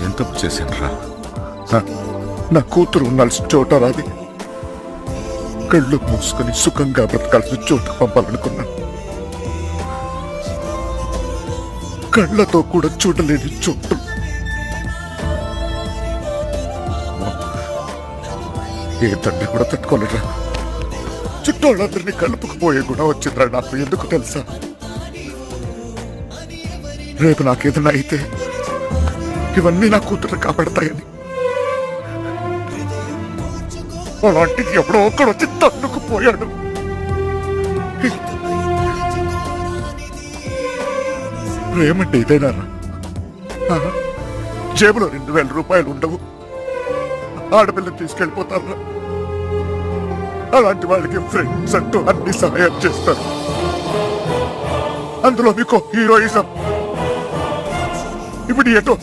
ఎంత చేశానురా? నా కూతురు ఉండాల్సిన చోట రాది కళ్ళు మూసుకొని సుఖంగా బ్రతకాల్సిన చోటుకు పంపాలనుకున్నాను. కళ్ళతో కూడా చూడలేని చోటు. ఏ తండ్రి కూడా తట్టుకోలేరా. చుట్టోళ్ళందరినీ కలుపుకుపోయే గుణం వచ్చిందిరా నాకు. ఎందుకు తెలుసా? రేపు నాకేదైనా అయితే ఇవన్నీ నా కూతురు కాపాడతాయని. అలాంటిది ఎప్పుడో ఒక్కడు వచ్చి తన్నుకుపోయాడు. ప్రేమంటే ఇదేనా? జేబులో 2000 రూపాయలు ఉండవు, ఆడపిల్లని తీసుకెళ్ళిపోతారా? అలాంటి వాళ్ళకి ఫ్రెండ్స్ అంటూ అన్ని సహాయం చేస్తారు. అందులో మీకు హీరోయిజం. ఇప్పుడు ఎటో